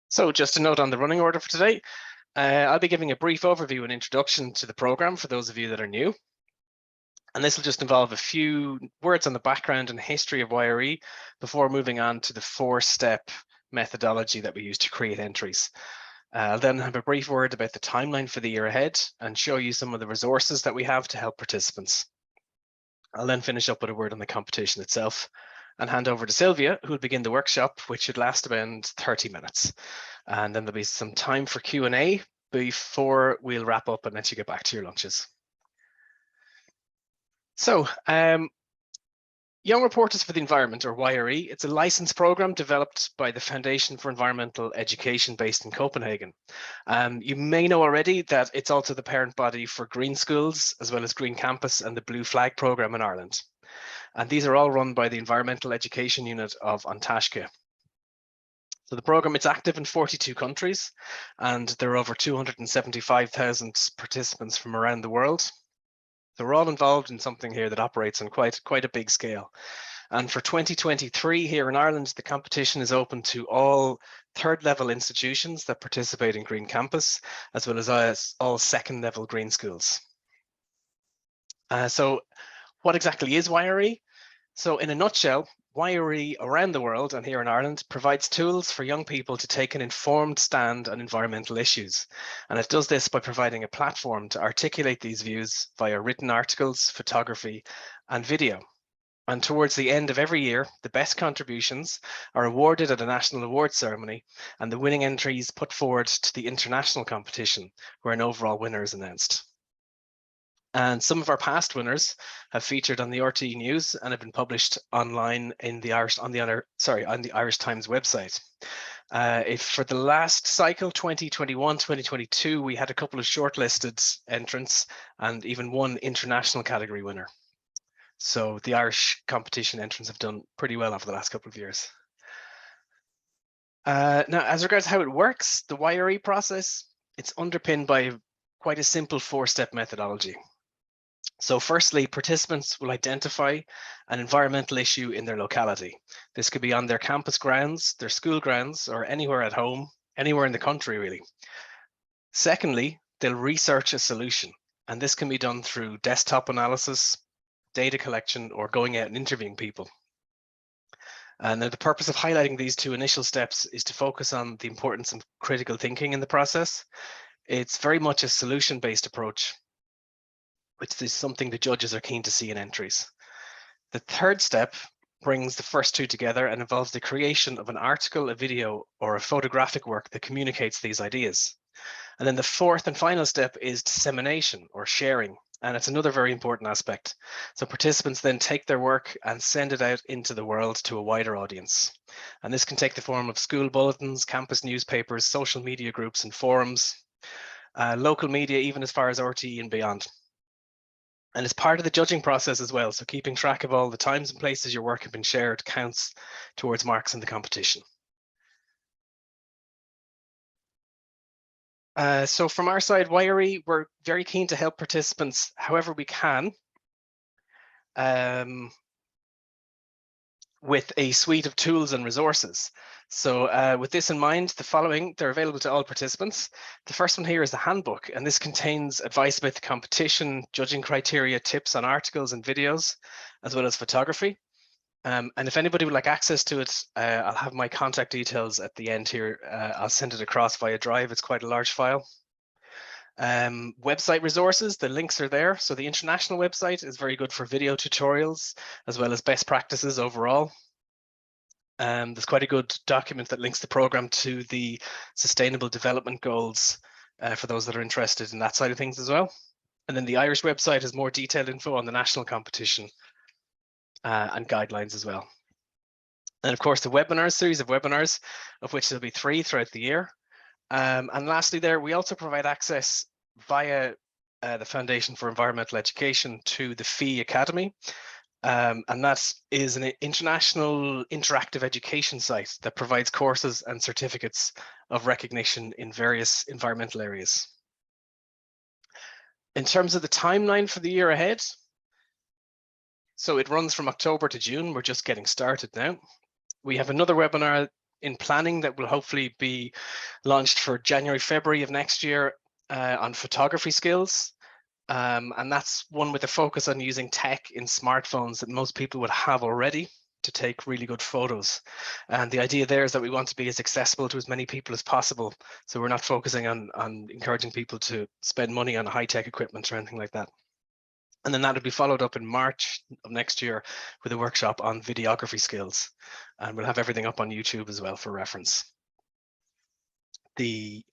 So just a note on the running order for today. I'll be giving a brief overview and introduction to the program for those of you that are new. And this will just involve a few words on the background and history of YRE before moving on to the 4-step methodology that we use to create entries. I'll then have a brief word about the timeline for the year ahead and show you some of the resources that we have to help participants. I'll then finish up with a word on the competition itself and hand over to Sylvia, who will begin the workshop, which should last about 30 minutes. And then there'll be some time for Q&A before we'll wrap up and let you get back to your lunches. So, Young Reporters for the Environment, or YRE, it's a licensed program developed by the Foundation for Environmental Education based in Copenhagen. You may know already that it's also the parent body for Green Schools, as well as Green Campus and the Blue Flag program in Ireland. And these are all run by the Environmental Education Unit of Antashka. So the program, it's active in 42 countries, and there are over 275,000 participants from around the world. So we're all involved in something here that operates on quite a big scale. And for 2023 here in Ireland, the competition is open to all third-level institutions that participate in Green Campus, as well as all second-level Green Schools. So what exactly is YRE? So in a nutshell, YRE around the world and here in Ireland provides tools for young people to take an informed stand on environmental issues. And it does this by providing a platform to articulate these views via written articles, photography, and video. And towards the end of every year, the best contributions are awarded at a national awards ceremony, and the winning entries put forward to the international competition, where an overall winner is announced. And some of our past winners have featured on the RTE News and have been published online in the on the Irish Times website. If for the last cycle, 2021-2022, we had a couple of shortlisted entrants and even one international category winner. So the Irish competition entrants have done pretty well over the last couple of years. Now, as regards how it works, the YRE process, it's underpinned by quite a simple 4-step methodology. So firstly, participants will identify an environmental issue in their locality. This could be on their campus grounds, their school grounds, or anywhere at home, anywhere in the country, really. Secondly, they'll research a solution, and this can be done through desktop analysis, data collection, or going out and interviewing people. And the purpose of highlighting these two initial steps is to focus on the importance of critical thinking in the process. It's very much a solution-based approach, which is something the judges are keen to see in entries. The third step brings the first two together and involves the creation of an article, a video, or a photographic work that communicates these ideas. And then the fourth and final step is dissemination or sharing. And it's another very important aspect. So participants then take their work and send it out into the world to a wider audience. And this can take the form of school bulletins, campus newspapers, social media groups and forums, local media, even as far as RTE and beyond. And it's part of the judging process as well. So keeping track of all the times and places your work have been shared counts towards marks in the competition. So from our side, YRE, we're very keen to help participants however we can with a suite of tools and resources. So with this in mind, the following, they're available to all participants. The first one here is the handbook, and this contains advice about the competition, judging criteria, tips on articles and videos, as well as photography. And if anybody would like access to it, I'll have my contact details at the end here. I'll send it across via Drive. It's quite a large file. Website resources, the links are there. So the international website is very good for video tutorials, as well as best practices overall. There's quite a good document that links the program to the Sustainable Development Goals for those that are interested in that side of things as well. And then the Irish website has more detailed info on the national competition and guidelines as well. And of course, the webinars, series of webinars, of which there'll be 3 throughout the year. And lastly there, we also provide access via the Foundation for Environmental Education to the FEE Academy. And that is an international interactive education site that provides courses and certificates of recognition in various environmental areas. In terms of the timeline for the year ahead, so it runs from October to June. We're just getting started now. We have another webinar in planning that will hopefully be launched for January, February of next year on photography skills. And that's one with a focus on using tech in smartphones that most people would have already to take really good photos. And the idea there is that we want to be as accessible to as many people as possible. So we're not focusing on encouraging people to spend money on high-tech equipment or anything like that. And then that'll be followed up in March of next year with a workshop on videography skills. And we'll have everything up on YouTube as well for reference. The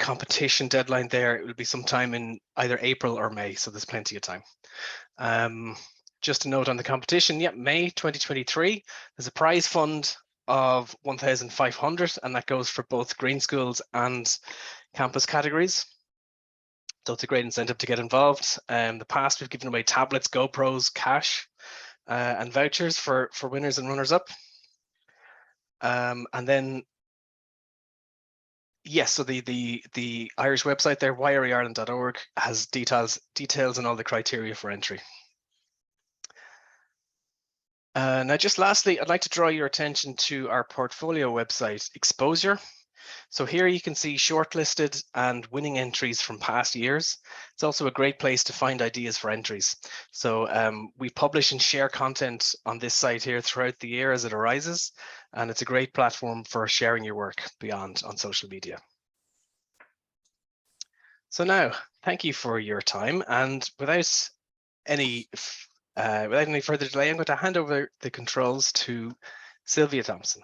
competition deadline there, it will be sometime in either April or May, so there's plenty of time. Just a note on the competition, May 2023, there's a prize fund of 1,500, and that goes for both green schools and campus categories. So it's a great incentive to get involved. In the past, we've given away tablets, GoPros, cash, and vouchers for winners and runners up. And then, yes, so the Irish website there, yreireland.org, has details on all the criteria for entry. Now, just lastly, I'd like to draw your attention to our portfolio website, Exposure. So here you can see shortlisted and winning entries from past years. It's also a great place to find ideas for entries. So we publish and share content on this site here throughout the year as it arises, and it's a great platform for sharing your work beyond on social media. So now, thank you for your time, and without any further delay, I'm going to hand over the controls to Sylvia Thompson.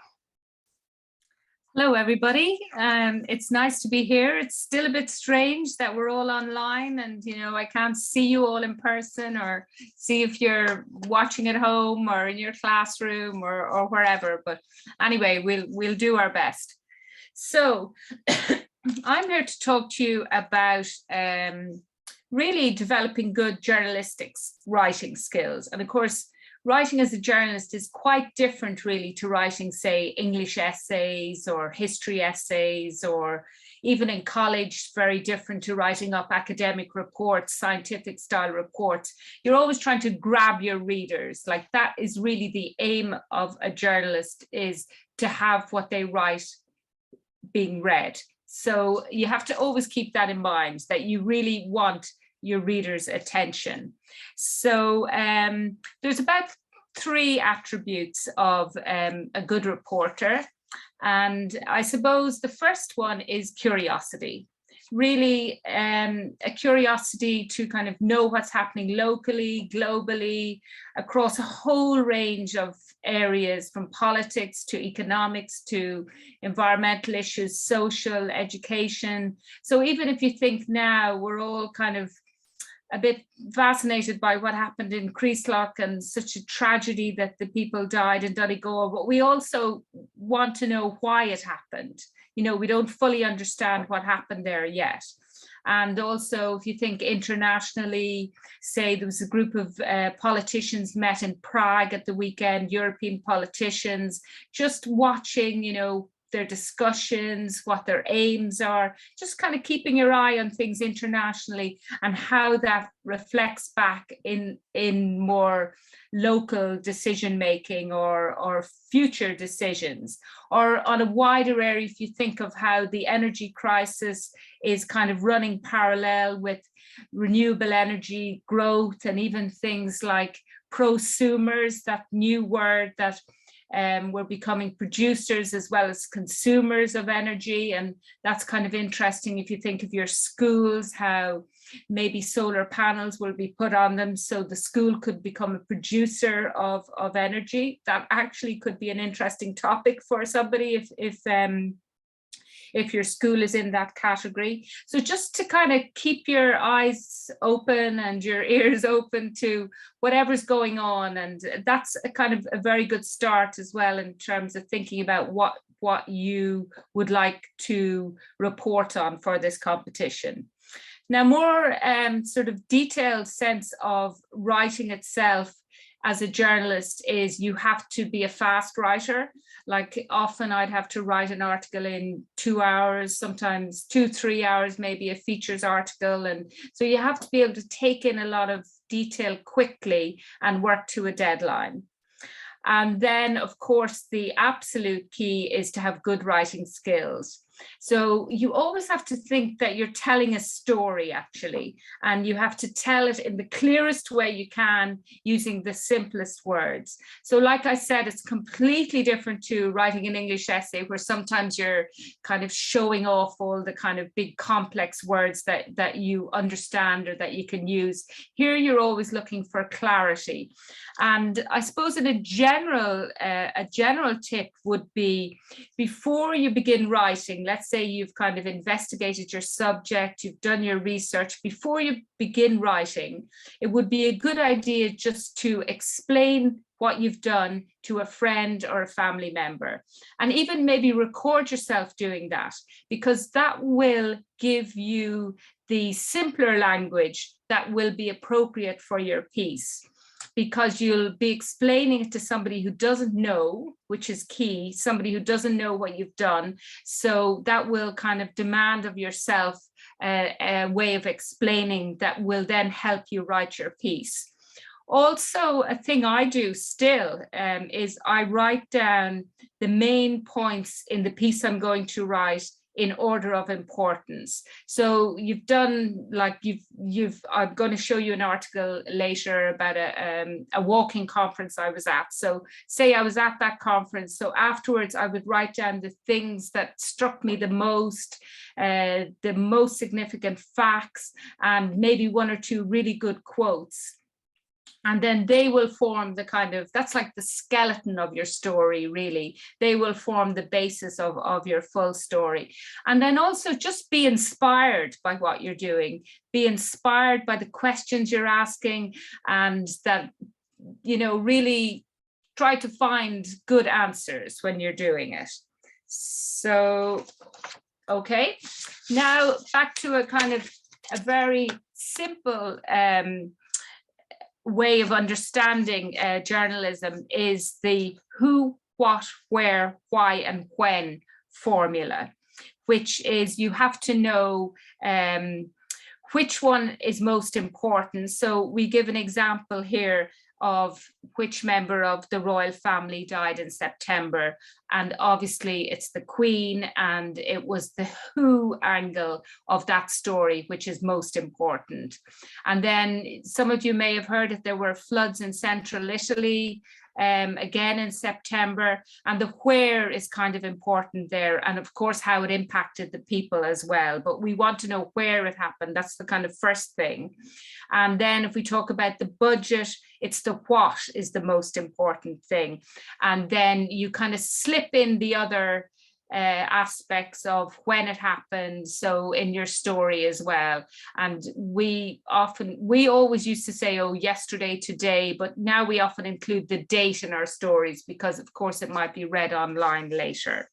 Hello, everybody. It's nice to be here. It's still a bit strange that we're all online and, I can't see you all in person or see if you're watching at home or in your classroom or wherever. But anyway, we'll do our best. So I'm here to talk to you about really developing good journalistic writing skills. And of course, writing as a journalist is quite different really to writing, say, English essays or history essays, or even in college, very different to writing up academic reports, scientific style reports. You're always trying to grab your readers. Like, that is really the aim of a journalist, is to have what they write being read. So you have to always keep that in mind, that you really want your readers' attention. So there's about 3 attributes of a good reporter. And I suppose the first one is curiosity. Really a curiosity to kind of know what's happening locally, globally, across a whole range of areas, from politics to economics to environmental issues, social, education. So even if you think now we're all kind of a bit fascinated by what happened in Creeslough and such a tragedy that the people died in Donegal, but we also want to know why it happened. We don't fully understand what happened there yet. And also, if you think internationally, say there was a group of politicians met in Prague at the weekend, European politicians, just watching, their discussions, what their aims are, just kind of keeping your eye on things internationally and how that reflects back in more local decision making or future decisions. Or on a wider area, if you think of how the energy crisis is kind of running parallel with renewable energy growth, and even things like prosumers, that new word that we're becoming producers as well as consumers of energy. And that's kind of interesting if you think of your schools, how maybe solar panels will be put on them so the school could become a producer of energy. That actually could be an interesting topic for somebody if your school is in that category. So just to kind of keep your eyes open and your ears open to whatever's going on. And that's a kind of a very good start as well in terms of thinking about what you would like to report on for this competition. Now, more sort of detailed sense of writing itself as a journalist is you have to be a fast writer. Like, often I'd have to write an article in 2 hours, sometimes 2-3 hours, maybe a features article. And so you have to be able to take in a lot of detail quickly and work to a deadline. And then, of course, the absolute key is to have good writing skills. So you always have to think that you're telling a story, actually, and you have to tell it in the clearest way you can using the simplest words. So like I said, it's completely different to writing an English essay, where sometimes you're kind of showing off all the kind of big complex words that you understand or that you can use. Here you're always looking for clarity. And I suppose in a general tip would be, before you begin writing, let's say you've kind of investigated your subject, you've done your research, before you begin writing, it would be a good idea just to explain what you've done to a friend or a family member, and even maybe record yourself doing that, because that will give you the simpler language that will be appropriate for your piece, because you'll be explaining it to somebody who doesn't know, which is key, somebody who doesn't know what you've done. So that will kind of demand of yourself a way of explaining that will then help you write your piece. Also, a thing I do still is I write down the main points in the piece I'm going to write in order of importance. So you've done, like I'm going to show you an article later about a walking conference I was at. So say I was at that conference, so afterwards I would write down the things that struck me the most significant facts, and maybe one or two really good quotes. And then they will form the kind of, that's like the skeleton of your story, really. They will form the basis of your full story. And then also just be inspired by what you're doing. Be inspired by the questions you're asking, and that, you know, really try to find good answers when you're doing it. So, okay. Now back to a kind of a very simple way of understanding journalism is the who, what, where, why, and when formula, which is you have to know which one is most important. So we give an example here of which member of the royal family died in September. And obviously it's the Queen, and it was the who angle of that story which is most important. And then some of you may have heard that there were floods in central Italy, again in September, and the where is kind of important there, and of course how it impacted the people as well. But we want to know where it happened. That's the kind of first thing. And then if we talk about the budget, it's the what is the most important thing. And then you kind of slip in the other aspects of when it happened, so in your story as well. And we always used to say, oh, yesterday, today, but now we often include the date in our stories, because of course it might be read online later.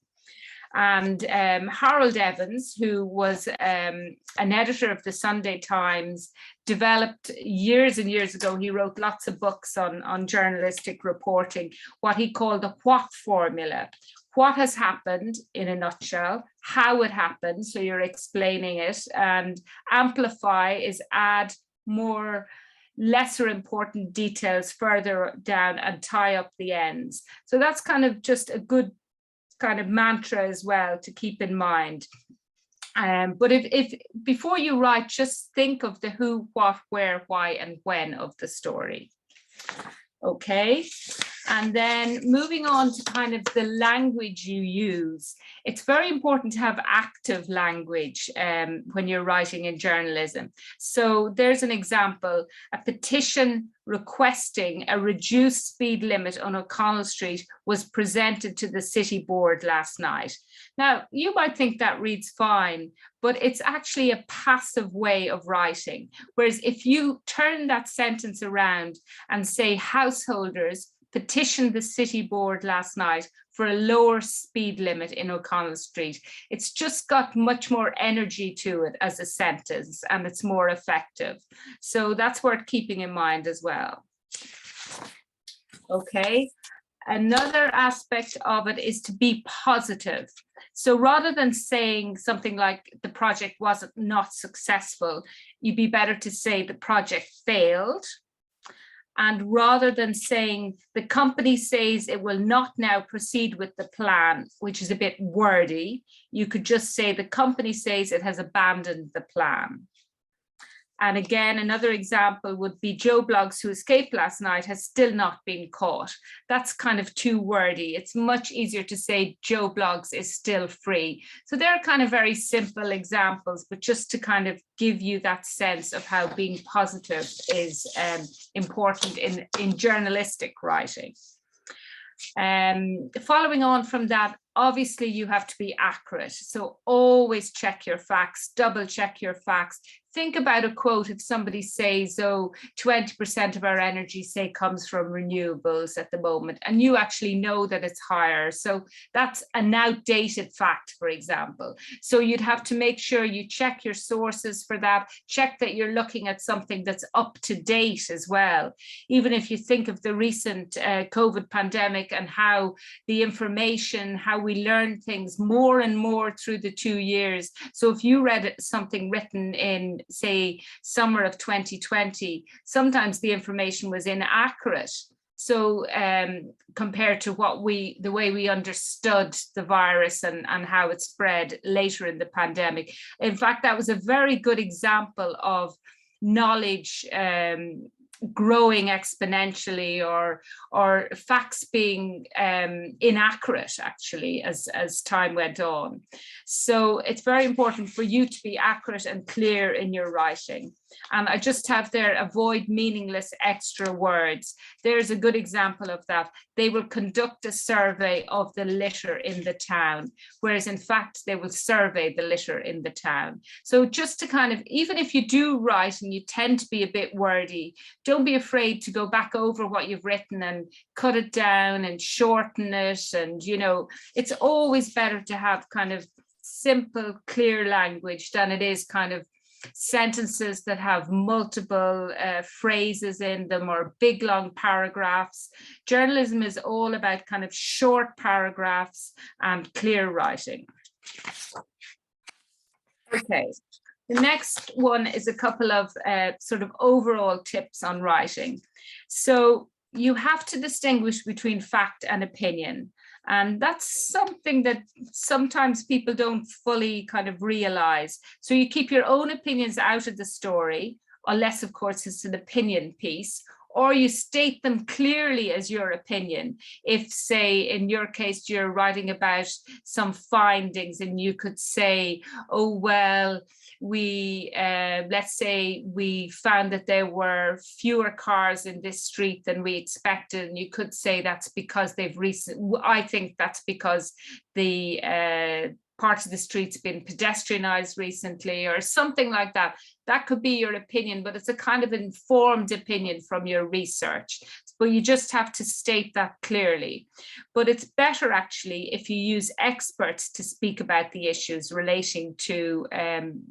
And Harold Evans, who was an editor of the Sunday Times, developed years and years ago, he wrote lots of books on journalistic reporting, what he called the what formula. What has happened in a nutshell, how it happened, so you're explaining it, and amplify is add more lesser important details further down and tie up the ends. So that's kind of just a good kind of mantra as well to keep in mind. But if before you write, just think of the who, what, where, why, and when of the story. Okay, and then moving on to kind of the language you use. It's very important to have active language when you're writing in journalism. So there's an example: a petition requesting a reduced speed limit on O'Connell Street was presented to the city board last night. Now, you might think that reads fine, but it's actually a passive way of writing. Whereas if you turn that sentence around and say, householders petitioned the city board last night for a lower speed limit in O'Connell Street, it's just got much more energy to it as a sentence, and it's more effective. So that's worth keeping in mind as well. Okay. Another aspect of it is to be positive. So rather than saying something like the project was not successful, you'd be better to say the project failed. And rather than saying the company says it will not now proceed with the plan, which is a bit wordy, you could just say the company says it has abandoned the plan. And again, another example would be Joe Bloggs, who escaped last night, has still not been caught. That's kind of too wordy. It's much easier to say Joe Bloggs is still free. So they're kind of very simple examples, but just to kind of give you that sense of how being positive is important in journalistic writing. Following on from that, obviously you have to be accurate. So always check your facts, double check your facts. Think about a quote if somebody says, oh, 20% of our energy, say, comes from renewables at the moment, and you actually know that it's higher. So that's an outdated fact, for example. So you'd have to make sure you check your sources for that, check that you're looking at something that's up to date as well. Even if you think of the recent COVID pandemic and how the information, how we learn things more and more through the 2 years. So if you read something written in, say, summer of 2020, sometimes the information was inaccurate. So compared to the way we understood the virus and how it spread later in the pandemic. In fact, that was a very good example of knowledge growing exponentially, or facts being inaccurate actually as time went on. So it's very important for you to be accurate and clear in your writing. And I just have there, avoid meaningless extra words. There's a good example of that. They will conduct a survey of the litter in the town, whereas in fact, they will survey the litter in the town. So just to kind of, even if you do write and you tend to be a bit wordy, don't be afraid to go back over what you've written and cut it down and shorten it. And, you know, it's always better to have kind of simple, clear language than it is kind of sentences that have multiple phrases in them or big long paragraphs. Journalism is all about kind of short paragraphs and clear writing. Okay, the next one is a couple of sort of overall tips on writing. So you have to distinguish between fact and opinion. And that's something that sometimes people don't fully kind of realize. So you keep your own opinions out of the story, unless of course it's an opinion piece, or you state them clearly as your opinion. If, say, in your case, you're writing about some findings and you could say, oh, well, we, let's say we found that there were fewer cars in this street than we expected. And you could say that's because I think that's because the parts of the street's been pedestrianized recently or something like that. That could be your opinion, but it's a kind of informed opinion from your research. But you just have to state that clearly. But it's better actually if you use experts to speak about the issues relating to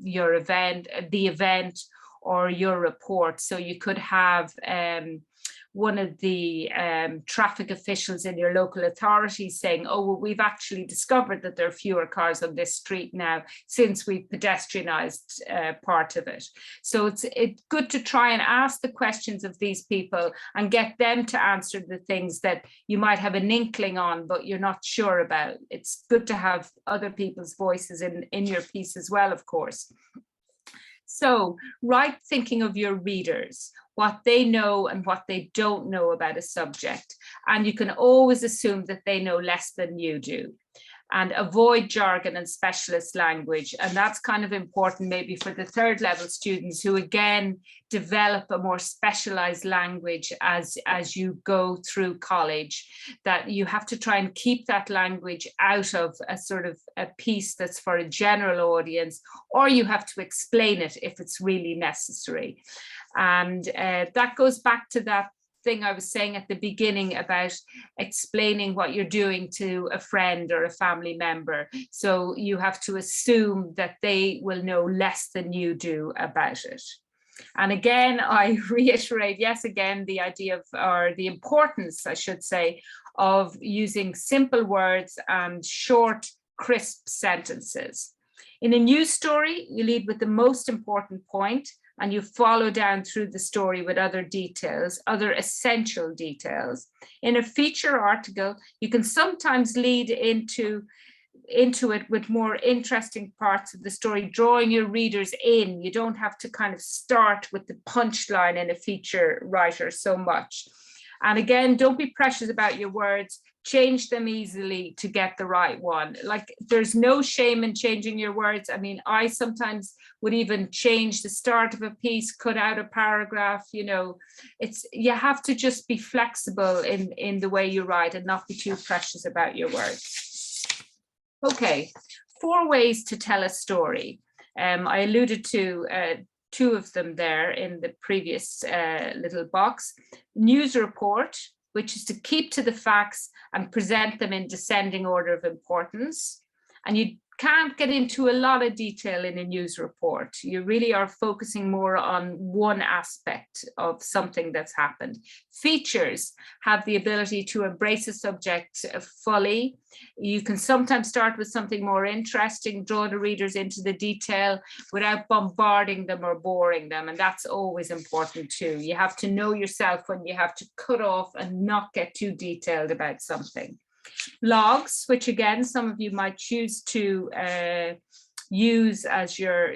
your event, the event, or your report. So you could have one of the traffic officials in your local authority saying, oh, well, we've actually discovered that there are fewer cars on this street now since we've pedestrianized part of it. So it's good to try and ask the questions of these people and get them to answer the things that you might have an inkling on, but you're not sure about. It's good to have other people's voices in your piece as well, of course. So, right thinking of your readers, what they know and what they don't know about a subject. And you can always assume that they know less than you do. And avoid jargon and specialist language. And that's kind of important maybe for the third level students who again develop a more specialized language as you go through college, that you have to try and keep that language out of a sort of a piece that's for a general audience, or you have to explain it if it's really necessary. And that goes back to that thing I was saying at the beginning about explaining what you're doing to a friend or a family member. So you have to assume that they will know less than you do about it. And again, I reiterate, yes, again, the idea of, or the importance, I should say, of using simple words and short, crisp sentences. In a news story, you lead with the most important point and you follow down through the story with other details, other essential details. In a feature article, you can sometimes lead into it with more interesting parts of the story, drawing your readers in. You don't have to kind of start with the punchline in a feature writer so much. And again, don't be precious about your words. Change them easily to get the right one. Like, there's no shame in changing your words. I mean, I sometimes would even change the start of a piece, cut out a paragraph. You know, you have to just be flexible in the way you write and not be too precious about your words. Okay, 4 ways to tell a story. I alluded to 2 of them there in the previous little box. News report, which is to keep to the facts and present them in descending order of importance. And you can't get into a lot of detail in a news report. You really are focusing more on one aspect of something that's happened. Features have the ability to embrace a subject fully. You can sometimes start with something more interesting, draw the readers into the detail without bombarding them or boring them. And that's always important too. You have to know yourself when you have to cut off and not get too detailed about something. Blogs, which again, some of you might choose to use as your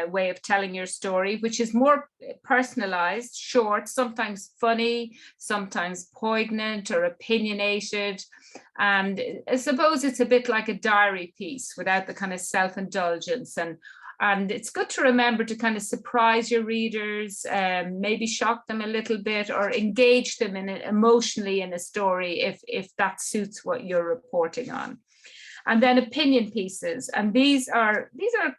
way of telling your story, which is more personalized, short, sometimes funny, sometimes poignant or opinionated. And I suppose it's a bit like a diary piece without the kind of self-indulgence. And it's good to remember to kind of surprise your readers, maybe shock them a little bit, or engage them emotionally in a story if that suits what you're reporting on. And then opinion pieces, and these are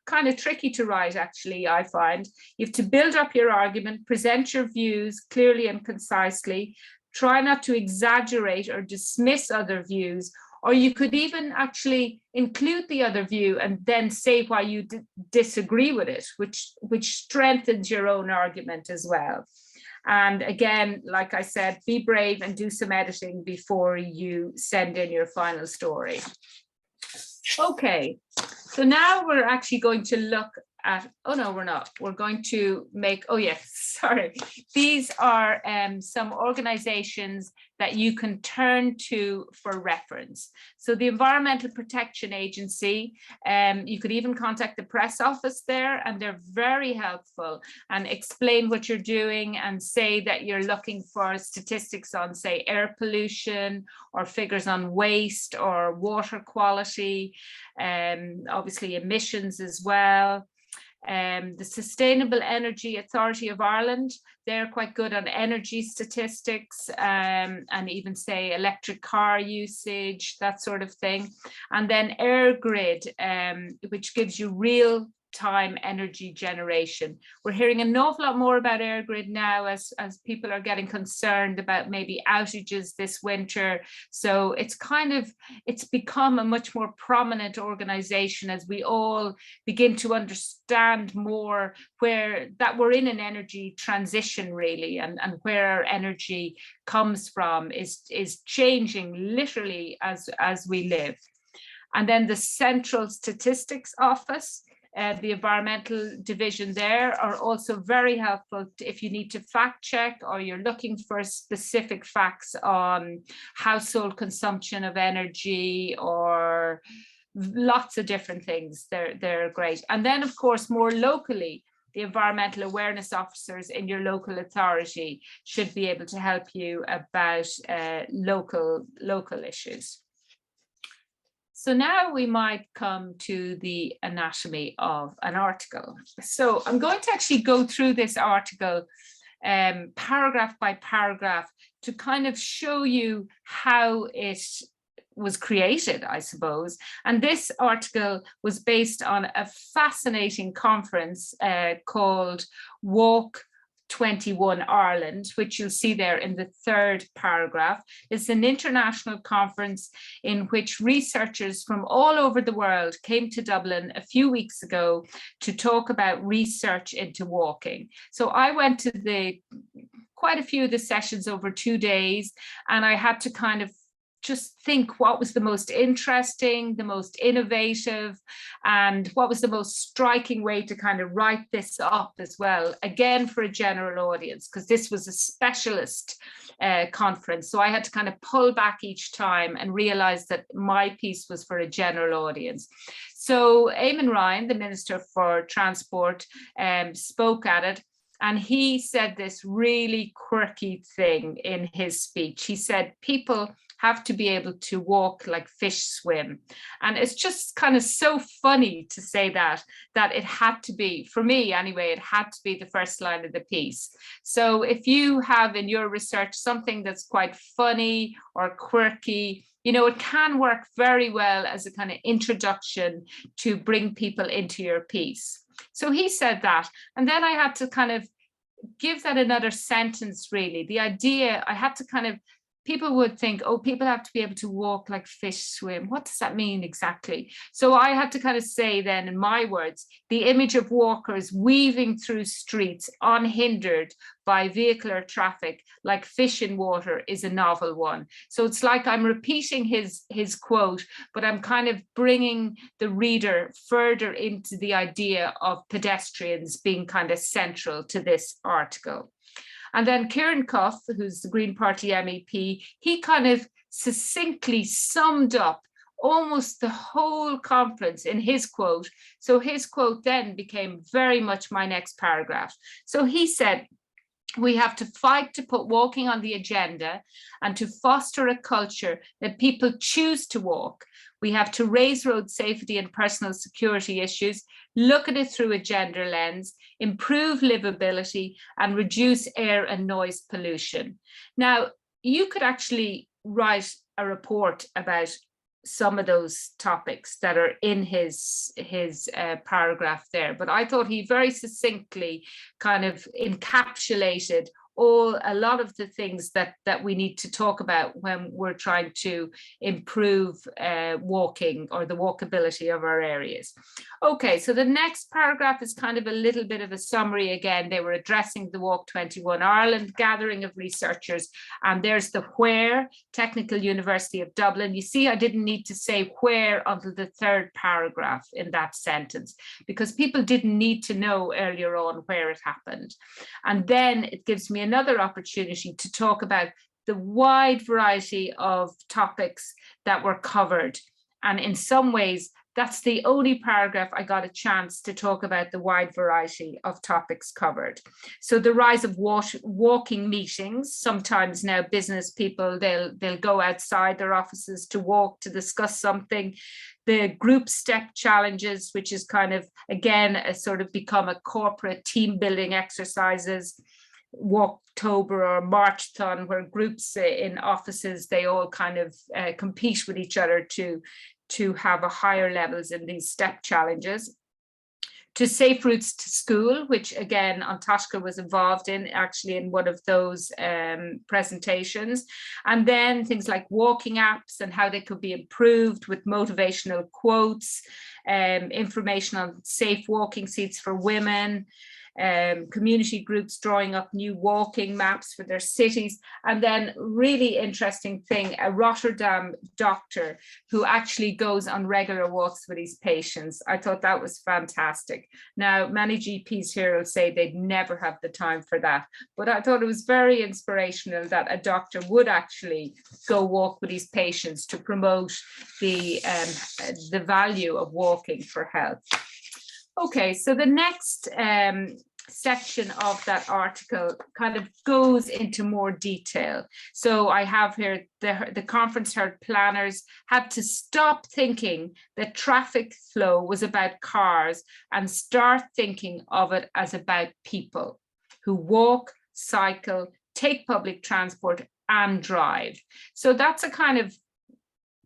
kind of tricky to write, actually. I find you have to build up your argument, present your views clearly and concisely, try not to exaggerate or dismiss other views. Or you could even actually include the other view and then say why you disagree with it, which strengthens your own argument as well. And again, like I said, be brave and do some editing before you send in your final story. Okay, so now we're actually going to look at, oh no, we're not. We're going to make, oh yes, sorry. These are some organizations that you can turn to for reference. So the Environmental Protection Agency, you could even contact the press office there, and they're very helpful and explain what you're doing and say that you're looking for statistics on, say, air pollution or figures on waste or water quality, obviously emissions as well. The Sustainable Energy Authority of Ireland, they're quite good on energy statistics, and even say electric car usage, that sort of thing. And then EirGrid, which gives you real-time energy generation. We're hearing an awful lot more about EirGrid now as people are getting concerned about maybe outages this winter. So it's become a much more prominent organization as we all begin to understand more that we're in an energy transition, really, and where our energy comes from is changing literally as we live. And then the Central Statistics Office, the environmental division there, are also very helpful if you need to fact check or you're looking for specific facts on household consumption of energy or lots of different things. They're great. And then, of course, more locally, the environmental awareness officers in your local authority should be able to help you about local issues. So now we might come to the anatomy of an article. So I'm going to actually go through this article paragraph by paragraph to kind of show you how it was created, I suppose. And this article was based on a fascinating conference called Walk 21 Ireland, which you'll see there in the 3rd paragraph. It's an international conference in which researchers from all over the world came to Dublin a few weeks ago to talk about research into walking. So I went to quite a few of the sessions over 2 days, and I had to kind of just think what was the most interesting, the most innovative, and what was the most striking way to kind of write this up as well, again for a general audience, because this was a specialist conference. So I had to kind of pull back each time and realize that my piece was for a general audience. So Eamon Ryan, the Minister for Transport, spoke at it. And he said this really quirky thing in his speech. He said, people have to be able to walk like fish swim. And it's just kind of so funny to say that it had to be, for me anyway, it had to be the first line of the piece. So if you have in your research something that's quite funny or quirky, you know, it can work very well as a kind of introduction to bring people into your piece. So he said that, and then I had to kind of give that another sentence, really. The idea, I had to kind of, people would think, oh, people have to be able to walk like fish swim. What does that mean exactly? So I had to kind of say then, in my words, the image of walkers weaving through streets unhindered by vehicular traffic like fish in water is a novel one. So it's like I'm repeating his quote, but I'm kind of bringing the reader further into the idea of pedestrians being kind of central to this article. And then Kieran Cuff, who's the Green Party MEP, he kind of succinctly summed up almost the whole conference in his quote. So his quote then became very much my next paragraph. So he said, we have to fight to put walking on the agenda and to foster a culture that people choose to walk. We have to raise road safety and personal security issues, look at it through a gender lens, improve livability, and reduce air and noise pollution. Now, you could actually write a report about some of those topics that are in his paragraph there, but I thought he very succinctly kind of encapsulated a lot of the things that we need to talk about when we're trying to improve walking or the walkability of our areas. Okay, so the next paragraph is kind of a little bit of a summary again. They were addressing the Walk 21 Ireland gathering of researchers, and there's the where, Technical University of Dublin. You see, I didn't need to say where until the third paragraph in that sentence, because people didn't need to know earlier on where it happened. And then it gives me another opportunity to talk about the wide variety of topics that were covered. And in some ways, that's the only paragraph I got a chance to talk about the wide variety of topics covered. So the rise of walking meetings, sometimes now business people, they'll go outside their offices to walk, to discuss something. The group step challenges, which is kind of, again, a sort of become a corporate team building exercises. Walktober or Marchthon, where groups in offices, they all kind of compete with each other to have a higher levels in these step challenges. To safe routes to school, which again, Antashka was involved in actually in one of those presentations. And then things like walking apps and how they could be improved with motivational quotes, information on safe walking seats for women, community groups drawing up new walking maps for their cities. And then really interesting thing, a Rotterdam doctor who actually goes on regular walks with his patients. I thought that was fantastic. Now, many GPs here will say they'd never have the time for that, but I thought it was very inspirational that a doctor would actually go walk with his patients to promote the value of walking for health. Okay, so the next section of that article kind of goes into more detail. So I have here the conference held planners had to stop thinking that traffic flow was about cars and start thinking of it as about people who walk, cycle, take public transport and drive. So that's a kind of,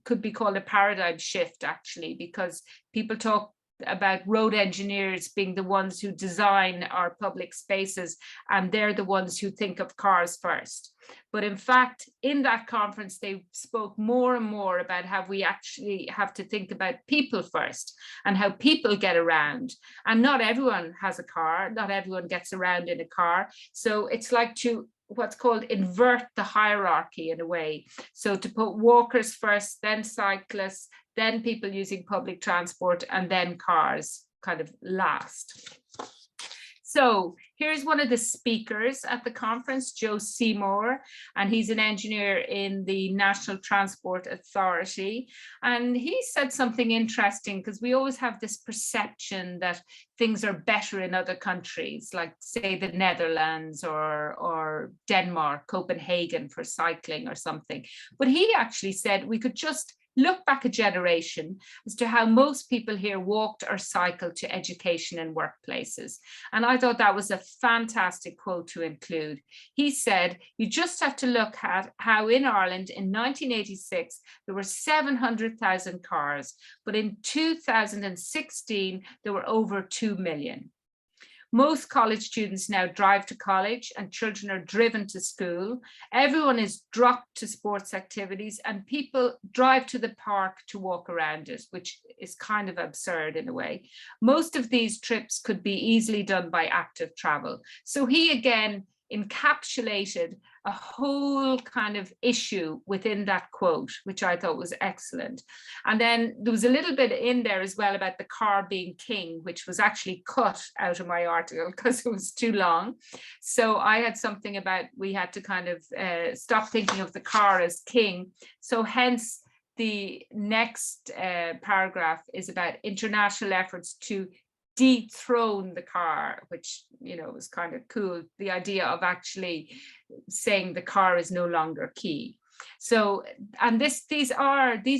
could be called a paradigm shift actually, because people talk about road engineers being the ones who design our public spaces, and they're the ones who think of cars first. But in fact, in that conference, they spoke more and more about how we actually have to think about people first and how people get around. And not everyone has a car, not everyone gets around in a car. So it's like to what's called invert the hierarchy in a way. So to put walkers first, then cyclists, then people using public transport, and then cars kind of last. So here's one of the speakers at the conference, Joe Seymour, and he's an engineer in the National Transport Authority. And he said something interesting, because we always have this perception that things are better in other countries, like say the Netherlands or Denmark, Copenhagen for cycling or something. But he actually said we could just look back a generation as to how most people here walked or cycled to education and workplaces. And I thought that was a fantastic quote to include. He said, you just have to look at how in Ireland in 1986, there were 700,000 cars, but in 2016, there were over 2 million. Most college students now drive to college and children are driven to school. Everyone is dropped to sports activities and people drive to the park to walk around it, which is kind of absurd in a way. Most of these trips could be easily done by active travel. So he again encapsulated a whole kind of issue within that quote, which I thought was excellent. And then there was a little bit in there as well about the car being king, which was actually cut out of my article because it was too long. So I had something about we had to kind of stop thinking of the car as king. So hence the next paragraph is about international efforts to dethrone the car, which, you know, was kind of cool. The idea of actually saying the car is no longer key. So, and these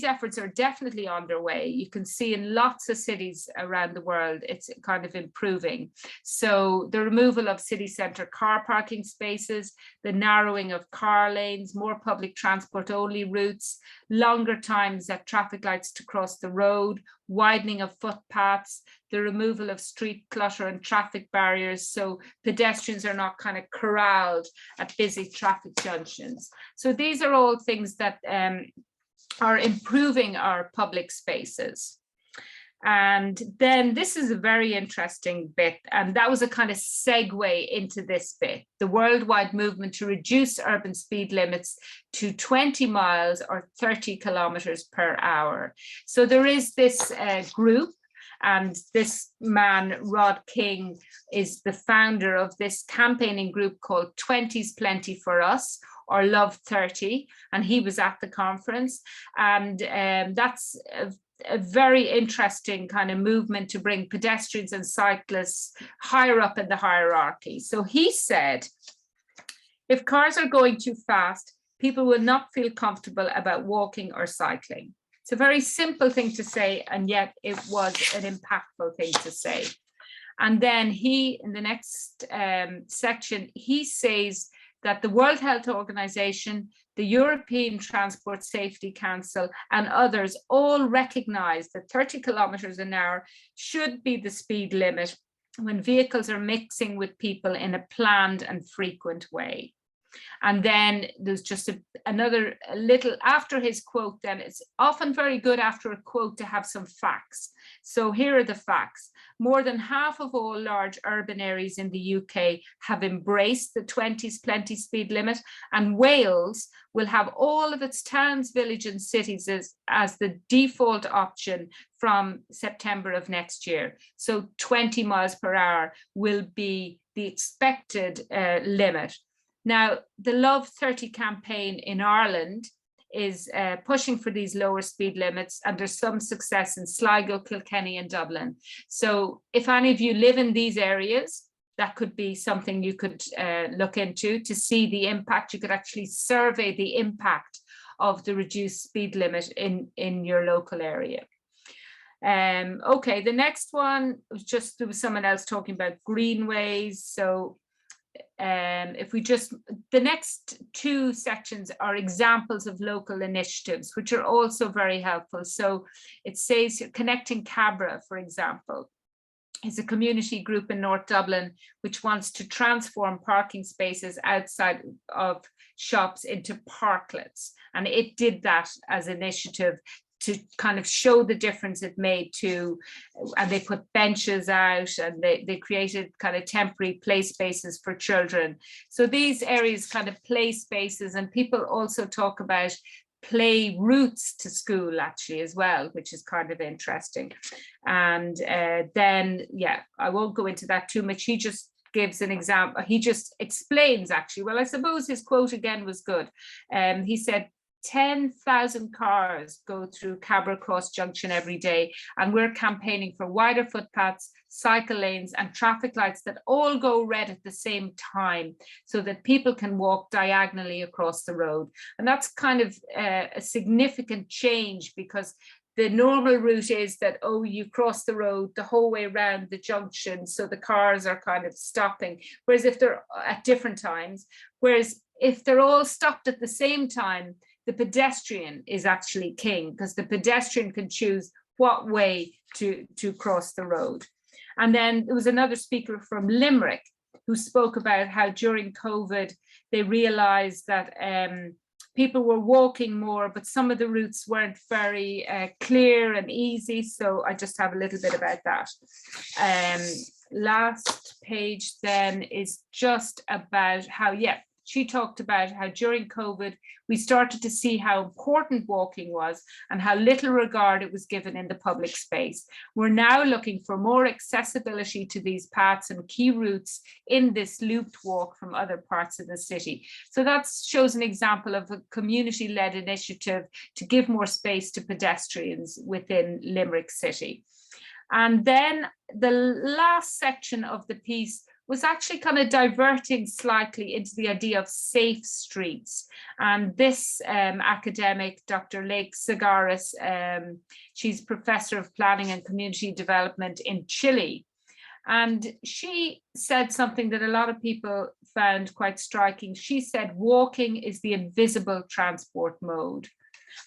efforts are definitely underway. You can see in lots of cities around the world, it's kind of improving. So the removal of city centre car parking spaces, the narrowing of car lanes, more public transport only routes, longer times at traffic lights to cross the road, widening of footpaths, the removal of street clutter and traffic barriers, so pedestrians are not kind of corralled at busy traffic junctions. So these are all things that are improving our public spaces. And then this is a very interesting bit, and that was a kind of segue into this bit, the worldwide movement to reduce urban speed limits to 20 miles or 30 kilometers per hour. So there is this group, and this man, Rod King, is the founder of this campaigning group called 20's Plenty for Us, or Love 30, and he was at the conference. And that's a very interesting kind of movement to bring pedestrians and cyclists higher up in the hierarchy. So he said, if cars are going too fast, people will not feel comfortable about walking or cycling. It's a very simple thing to say, and yet it was an impactful thing to say. And then he, in the next section, he says that the World Health Organization, the European Transport Safety Council, and others all recognize that 30 kilometers an hour should be the speed limit when vehicles are mixing with people in a planned and frequent way. And then there's just another little, after his quote, then it's often very good after a quote to have some facts. So here are the facts. More than half of all large urban areas in the UK have embraced the 20's Plenty speed limit, and Wales will have all of its towns, villages and cities as the default option from September of next year. So 20 miles per hour will be the expected limit. Now, the Love 30 campaign in Ireland is pushing for these lower speed limits, and there's some success in Sligo, Kilkenny and Dublin. So if any of you live in these areas, that could be something you could look into to see the impact. You could actually survey the impact of the reduced speed limit in your local area. Okay, the next one was just, there was someone else talking about greenways. So if we just, the next two sections are examples of local initiatives, which are also very helpful. So it says Connecting Cabra, for example, is a community group in North Dublin which wants to transform parking spaces outside of shops into parklets. And it did that as an initiative to kind of show the difference it made to, and they put benches out, and they created kind of temporary play spaces for children. So these areas kind of play spaces, and people also talk about play routes to school actually as well, which is kind of interesting. And then, yeah, I won't go into that too much. He just gives an example. He just explains actually. Well, I suppose his quote again was good. He said, 10,000 cars go through Cabra Cross Junction every day, and we're campaigning for wider footpaths, cycle lanes and traffic lights that all go red at the same time so that people can walk diagonally across the road. And that's kind of a significant change, because the normal route is that, oh, you cross the road the whole way around the junction, so the cars are kind of stopping, whereas if they're at different times, whereas if they're all stopped at the same time, the pedestrian is actually king, because the pedestrian can choose what way to cross the road. And then there was another speaker from Limerick who spoke about how during COVID, they realized that people were walking more, but some of the routes weren't very clear and easy. So I just have a little bit about that. Last page then is just about how, she talked about how during COVID, we started to see how important walking was and how little regard it was given in the public space. We're now looking for more accessibility to these paths and key routes in this looped walk from other parts of the city. So that shows an example of a community-led initiative to give more space to pedestrians within Limerick City. And then the last section of the piece was actually kind of diverting slightly into the idea of safe streets. And this academic, Dr. Lake Sagaris, she's professor of planning and community development in Chile. And she said something that a lot of people found quite striking. She said, walking is the invisible transport mode.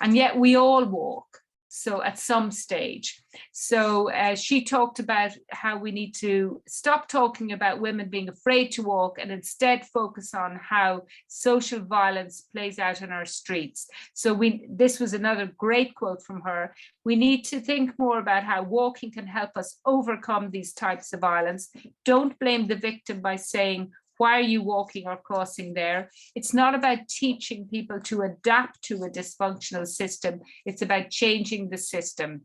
And yet we all walk. So at some stage. So she talked about how we need to stop talking about women being afraid to walk and instead focus on how social violence plays out in our streets. So this was another great quote from her. We need to think more about how walking can help us overcome these types of violence. Don't blame the victim by saying, why are you walking or crossing there? It's not about teaching people to adapt to a dysfunctional system. It's about changing the system.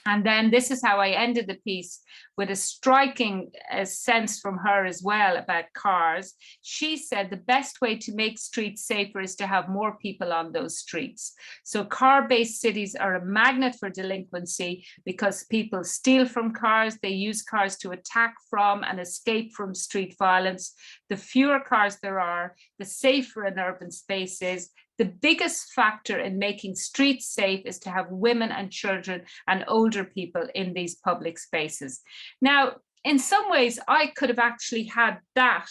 And then this is how I ended the piece, with a striking sense from her as well about cars. She said the best way to make streets safer is to have more people on those streets. So car-based cities are a magnet for delinquency because people steal from cars, they use cars to attack from and escape from street violence. The fewer cars there are, the safer an urban space is. The biggest factor in making streets safe is to have women and children and older people in these public spaces. Now, in some ways, I could have actually had that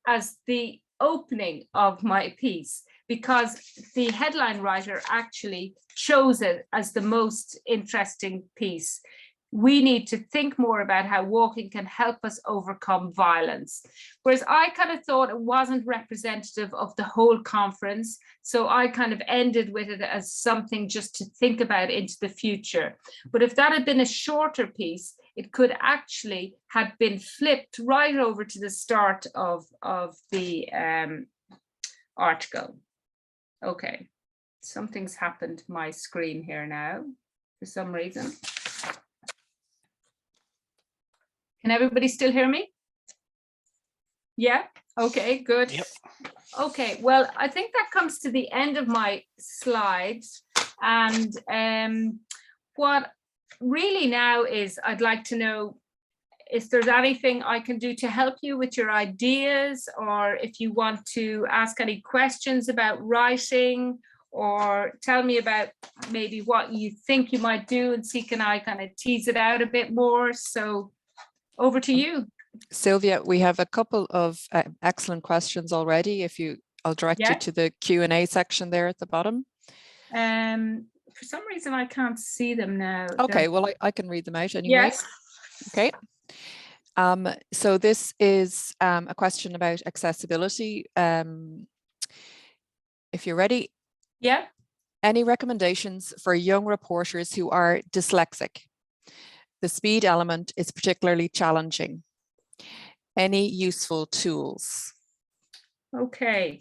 as the opening of my piece, because the headline writer actually chose it as the most interesting piece. We need to think more about how walking can help us overcome violence. Whereas I kind of thought it wasn't representative of the whole conference. So I kind of ended with it as something just to think about into the future. But if that had been a shorter piece, it could actually have been flipped right over to the start of the article. Okay, something's happened to my screen here now for some reason. Can everybody still hear me? Yeah, okay, good. Yep. Okay, well, I think that comes to the end of my slides. And what really now is, I'd like to know if there's anything I can do to help you with your ideas, or if you want to ask any questions about writing, or tell me about maybe what you think you might do, and see can I kind of tease it out a bit more. So over to you. Sylvia, we have a couple of excellent questions already. I'll direct you to the Q&A section there at the bottom. For some reason, I can't see them now. Okay, well, I can read them out anyway. Yes. Okay. So this is a question about accessibility. If you're ready. Yeah. Any recommendations for young reporters who are dyslexic? The speed element is particularly challenging. Any useful tools? Okay.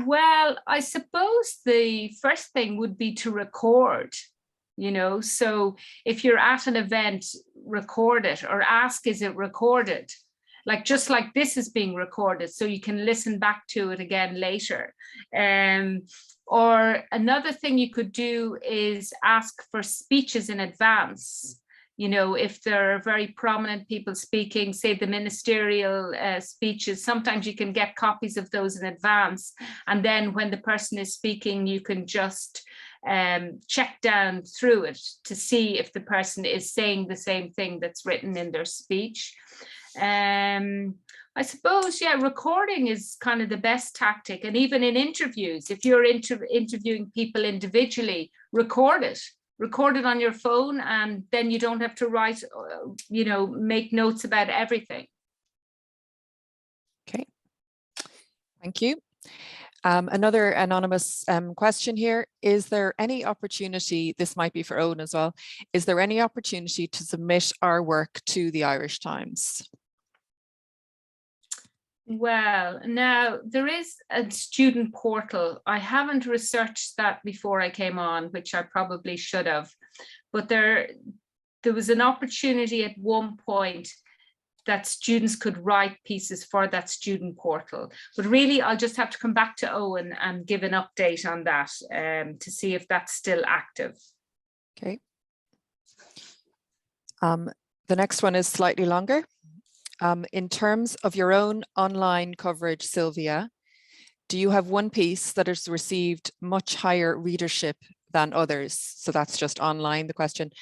Well, I suppose the first thing would be to record, you know, so if you're at an event, record it, or ask, is it recorded? Like, just like this is being recorded, so you can listen back to it again later. Or another thing you could do is ask for speeches in advance. You know, if there are very prominent people speaking, say the ministerial speeches, sometimes you can get copies of those in advance. And then when the person is speaking, you can just check down through it to see if the person is saying the same thing that's written in their speech. I suppose, yeah, recording is kind of the best tactic. And even in interviews, if you're interviewing people individually, record it on your phone, and then you don't have to write, you know, make notes about everything. Okay, thank you. Another anonymous question here. Is there any opportunity, this might be for Eoin as well, is there any opportunity to submit our work to the Irish Times? Well, now there is a student portal. I haven't researched that before I came on, which I probably should have, but there was an opportunity at one point that students could write pieces for that student portal. But really, I'll just have to come back to Eoin and give an update on that to see if that's still active. Okay. The next one is slightly longer. In terms of your own online coverage, Sylvia, do you have one piece that has received much higher readership than others? So that's just online, the question.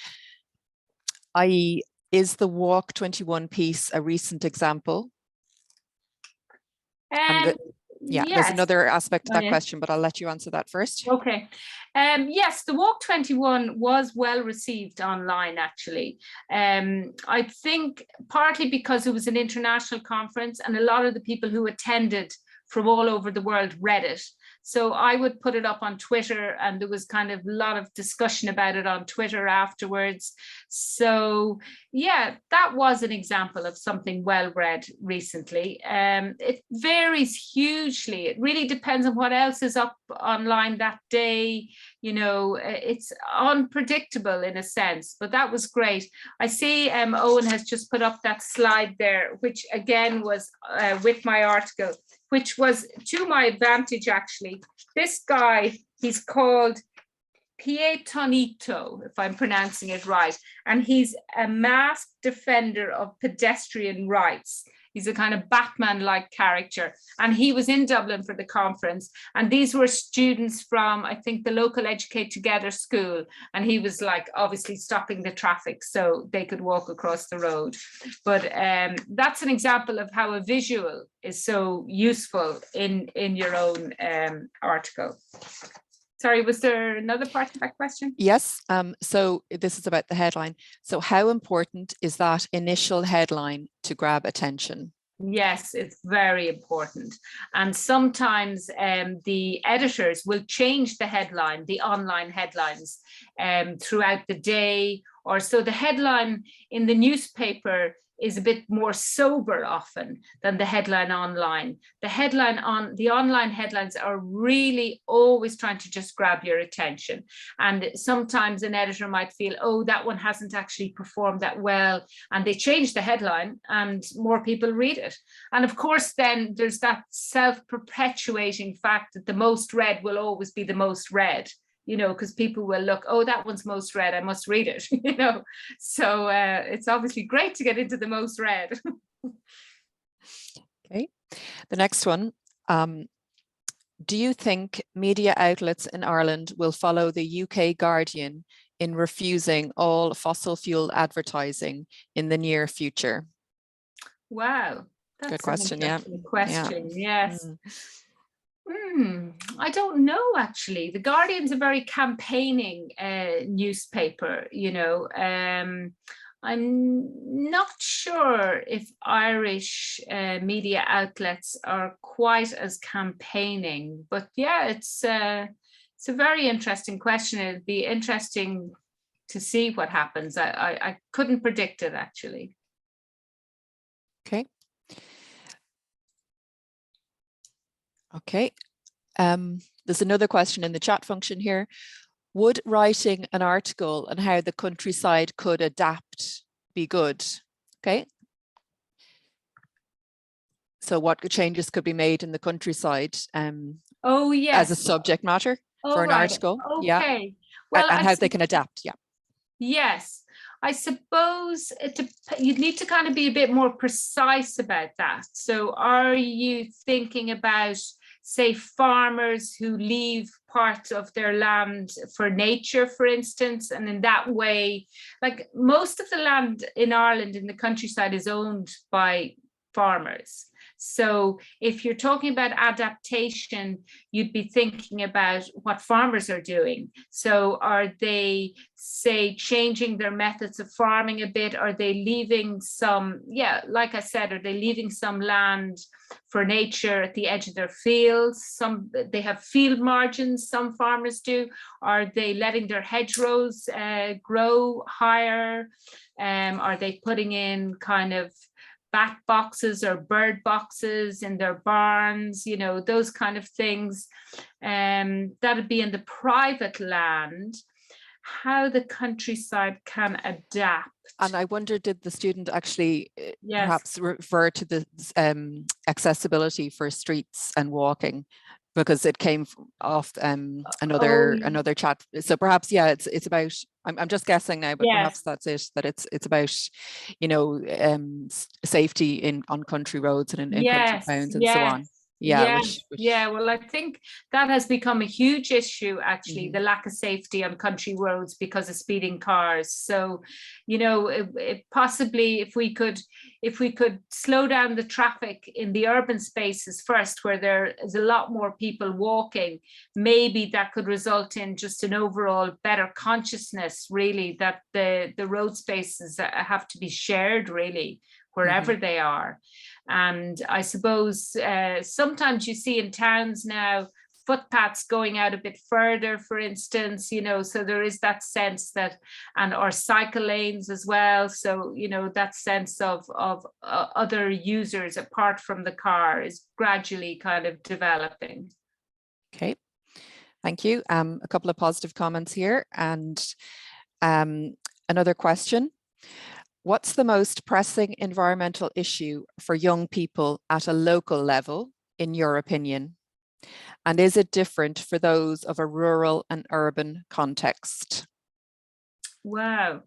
i.e., is the Walk 21 piece a recent example? Yes. There's another aspect to that question, but I'll let you answer that first. Okay. Yes, the Walk 21 was well received online, actually. I think partly because it was an international conference and a lot of the people who attended from all over the world read it. So I would put it up on Twitter, and there was kind of a lot of discussion about it on Twitter afterwards. So yeah, that was an example of something well read recently. It varies hugely. It really depends on what else is up online that day. You know, it's unpredictable in a sense, but that was great. I see Eoin has just put up that slide there, which again was with my article, which was to my advantage, actually. This guy, he's called Pietonito, if I'm pronouncing it right, and he's a masked defender of pedestrian rights. He's a kind of Batman-like character, and he was in Dublin for the conference, and these were students from, I think, the local Educate Together school, and he was like obviously stopping the traffic so they could walk across the road. But that's an example of how a visual is so useful in your own article. Sorry, was there another part of that question? Yes, so this is about the headline. So how important is that initial headline to grab attention? Yes, it's very important. And sometimes the editors will change the headline, the online headlines throughout the day, or so the headline in the newspaper is a bit more sober often than the headline online. The online headlines are really always trying to just grab your attention. And sometimes an editor might feel, oh, that one hasn't actually performed that well. And they change the headline and more people read it. And of course, then there's that self-perpetuating fact that the most read will always be the most read. You know, because people will look, oh, that one's most read, I must read it, you know. So it's obviously great to get into the most read. Okay, the next one. Do you think media outlets in Ireland will follow the UK Guardian in refusing all fossil fuel advertising in the near future? Wow, that's good question. Yeah. Question. Yeah. Yes. I don't know, actually. The Guardian's a very campaigning newspaper, you know. I'm not sure if Irish media outlets are quite as campaigning, but yeah, It's a very interesting question. It'd be interesting to see what happens. I couldn't predict it, actually. Okay. Okay. There's another question in the chat function here. Would writing an article on how the countryside could adapt be good? Okay. So what changes could be made in the countryside Oh, yes. as a subject matter for an right. article? Okay. Yeah. Well, and how they can adapt. Yeah. Yes. I suppose you'd need to kind of be a bit more precise about that. So are you thinking about, say, farmers who leave part of their land for nature, for instance, and in that way, like most of the land in Ireland in the countryside is owned by farmers. So if you're talking about adaptation, you'd be thinking about what farmers are doing. So are they, say, changing their methods of farming a bit? Are they leaving some, yeah, like I said, are they leaving some land for nature at the edge of their fields? Some, they have field margins, some farmers do. Are they letting their hedgerows grow higher? Are they putting in kind of bat boxes or bird boxes in their barns, you know, those kind of things? That'd be in the private land. How the countryside can adapt. And I wonder, did the student actually Yes. perhaps refer to the accessibility for streets and walking? Because it came off another chat. So perhaps, yeah, it's about, I'm just guessing now, but Yes. perhaps that's it, that it's about, you know, safety on country roads and in country towns and so on. Yeah, which... yeah. Well, I think that has become a huge issue, actually, the lack of safety on country roads because of speeding cars. So, you know, it possibly if we could slow down the traffic in the urban spaces first, where there is a lot more people walking, maybe that could result in just an overall better consciousness, really, that the road spaces have to be shared, really, wherever they are. And I suppose sometimes you see in towns now footpaths going out a bit further, for instance, you know, so there is that sense that, and or cycle lanes as well. So, you know, that sense of other users apart from the car is gradually kind of developing. Okay, thank you. A couple of positive comments here, and another question. What's the most pressing environmental issue for young people at a local level, in your opinion? And is it different for those of a rural and urban context? Wow.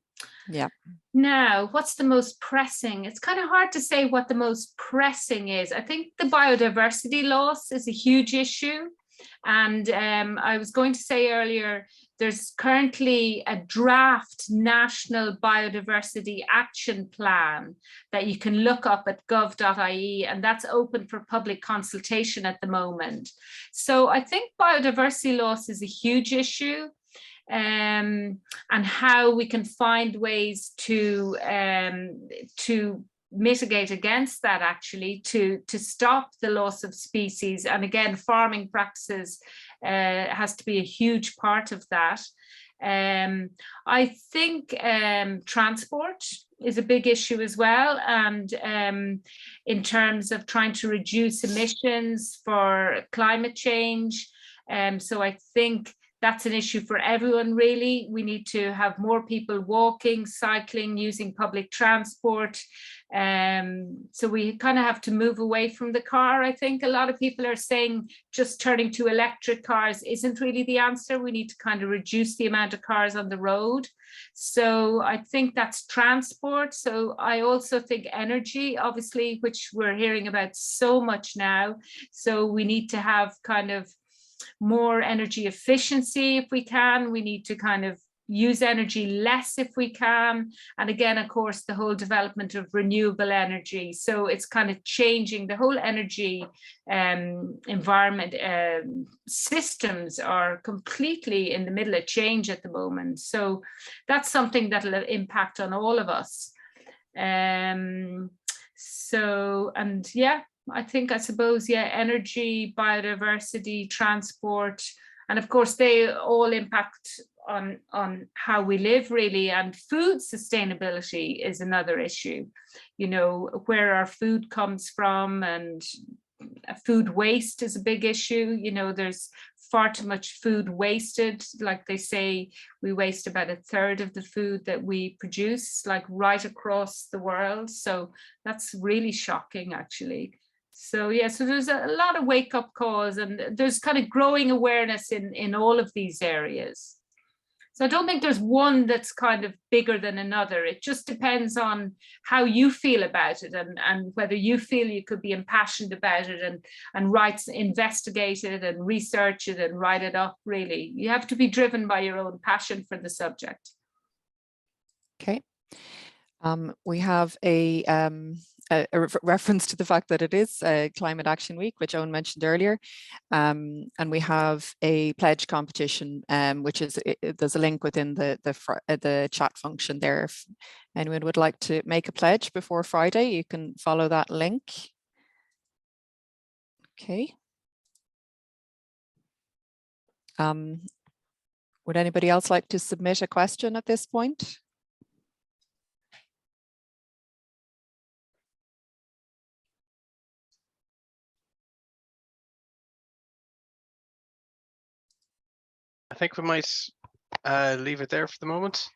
Yeah. Now, what's the most pressing? It's kind of hard to say what the most pressing is. I think the biodiversity loss is a huge issue. And I was going to say earlier, there's currently a draft National Biodiversity Action Plan that you can look up at gov.ie, and that's open for public consultation at the moment. So I think biodiversity loss is a huge issue. And how we can find ways to mitigate against that, actually, to stop the loss of species. And again, farming practices has to be a huge part of that. I think transport is a big issue as well, and in terms of trying to reduce emissions for climate change. So I think that's an issue for everyone, really. We need to have more people walking, cycling, using public transport. So we kind of have to move away from the car. I think a lot of people are saying just turning to electric cars isn't really the answer. We need to kind of reduce the amount of cars on the road. So I think that's transport. So I also think energy, obviously, which we're hearing about so much now. So we need to have kind of more energy efficiency if we can. We need to kind of use energy less if we can. And again, of course, the whole development of renewable energy. So it's kind of changing the whole energy environment. Systems are completely in the middle of change at the moment. So that's something that'll impact on all of us. So, and yeah, I suppose, yeah, energy, biodiversity, transport, And of course, they all impact on how we live, really. And food sustainability is another issue, you know, where our food comes from, and food waste is a big issue. You know, there's far too much food wasted. Like they say, we waste about 1/3 of the food that we produce, like right across the world. So that's really shocking, actually. So yeah, so there's a lot of wake-up calls, and there's kind of growing awareness in all of these areas. So I don't think there's one that's kind of bigger than another. It just depends on how you feel about it, and whether you feel you could be impassioned about it, and investigate it and research it and write it up, really. You have to be driven by your own passion for the subject. Okay. We have a reference to the fact that it is Climate Action Week, which Eoin mentioned earlier, and we have a pledge competition, which is there's a link within the chat function there. If anyone would like to make a pledge before Friday, you can follow that link. Okay. Would anybody else like to submit a question at this point? I think we might leave it there for the moment.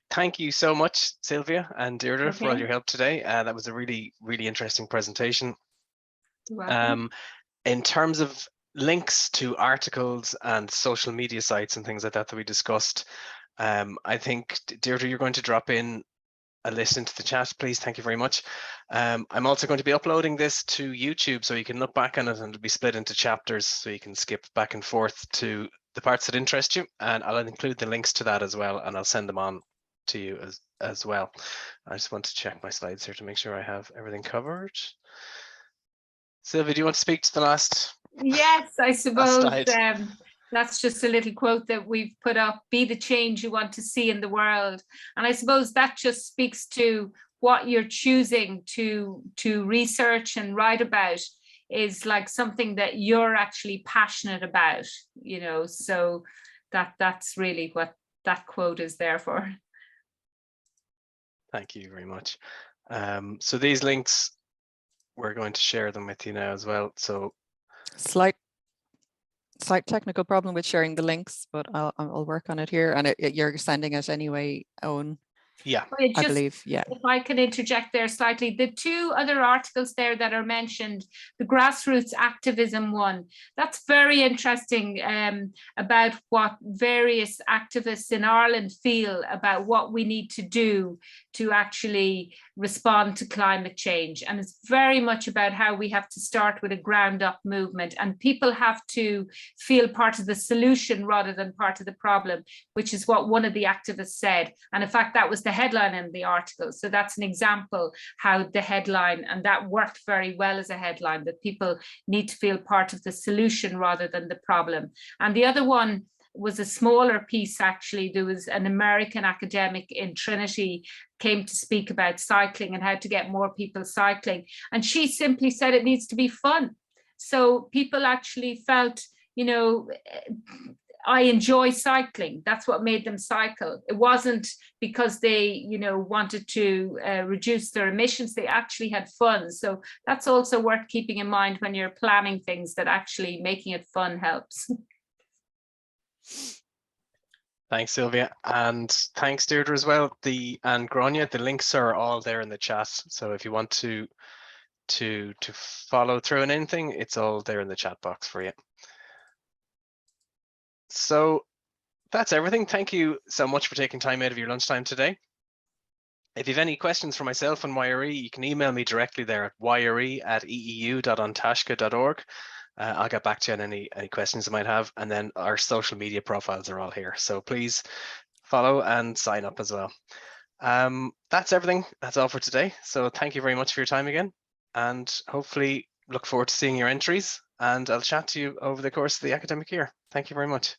Thank you so much, Sylvia and Deirdre, for all your help today. That was a really, really interesting presentation. You're welcome. In terms of links to articles and social media sites and things like that we discussed, I think, Deirdre, you're going to drop in a list into the chat, please. Thank you very much. I'm also going to be uploading this to YouTube, so you can look back on it, and it'll be split into chapters, so you can skip back and forth to the parts that interest you, and I'll include the links to that as well, and I'll send them on to you as well. I just want to check my slides here to make sure I have everything covered. Sylvia, do you want to speak to the last? Yes, I suppose slide? that's just a little quote that we've put up: be the change you want to see in the world. And I suppose that just speaks to what you're choosing to research and write about is like something that you're actually passionate about, you know. So that's really what that quote is there for. Thank you very much. So these links, we're going to share them with you now as well. So Slight technical problem with sharing the links, but I'll work on it here. And you're sending it anyway, Eoin. Yeah, I believe, yeah. If I can interject there slightly, the two other articles there that are mentioned, the grassroots activism one, that's very interesting, about what various activists in Ireland feel about what we need to do to actually respond to climate change. And it's very much about how we have to start with a ground up movement, and people have to feel part of the solution rather than part of the problem, which is what one of the activists said. And in fact, that was the headline in the article. So that's an example how the headline, and that worked very well as a headline, that people need to feel part of the solution rather than the problem. And the other one was a smaller piece, actually. There was an American academic in Trinity came to speak about cycling and how to get more people cycling. And she simply said it needs to be fun. So people actually felt, you know, I enjoy cycling. That's what made them cycle. It wasn't because they, you know, wanted to reduce their emissions. They actually had fun. So that's also worth keeping in mind when you're planning things, that actually making it fun helps. Thanks, Sylvia, and thanks, Deirdre, as well. And Grania, the links are all there in the chat. So if you want to follow through on anything, it's all there in the chat box for you. So that's everything. Thank you so much for taking time out of your lunchtime today. If you have any questions for myself on YRE, you can email me directly there at yre@eeu.ontashka.org. I'll get back to you on any questions you might have, and then our social media profiles are all here. So please follow and sign up as well. That's everything. That's all for today. So thank you very much for your time again, and hopefully look forward to seeing your entries, and I'll chat to you over the course of the academic year. Thank you very much.